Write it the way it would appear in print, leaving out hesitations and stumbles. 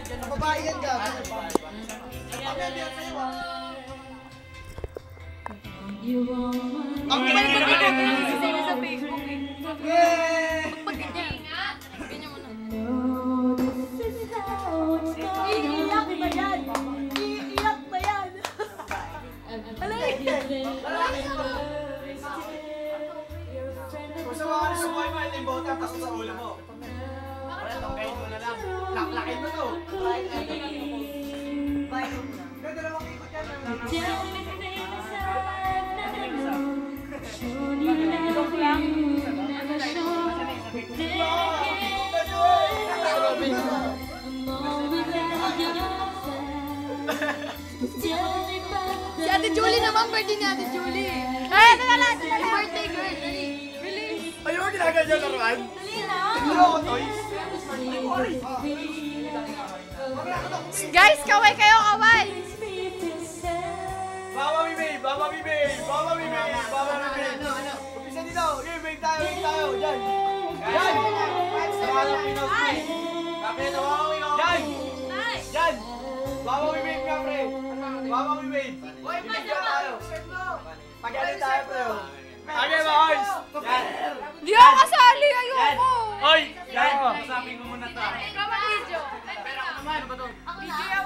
Babae yan ka. Ang balik ko dito sa Facebook eh. Pagpagganyan. Ganyan mo na. Iiyak ba yan? Iiyak ba yan? Kung sa mga nasubuhay mo, ito yung botang tapos sa ulo mo. Kain mo na lang. Laklakin mo to. Ganda dalawang ikot yan. Si Ate Julie naman, birthday ni Ate Julie. Ay, ito na lang. Birthday girl. Dali. Bilis. Ayun, ginagawa niyo laruan. Dali na. Ano ako, toys? Guys, kaway kayo, kaway. Baba mi babe, baba mi babe, baba mi babe, baba mi babe. Umpisa dito. Okay, babe tayo, babe tayo. Diyan. Diyan. Kapit, baba mi babe. Diyan. Diyan. Baba mi babe nga, pre. Baba mi babe. Ibigyan tayo. Pagyalit tayo, pre. Okay, boys. Yan. Di ako kasali, ayoko. Oy! Yan! Sabi ko muna ta. Video. Pero ako naman. Ako na.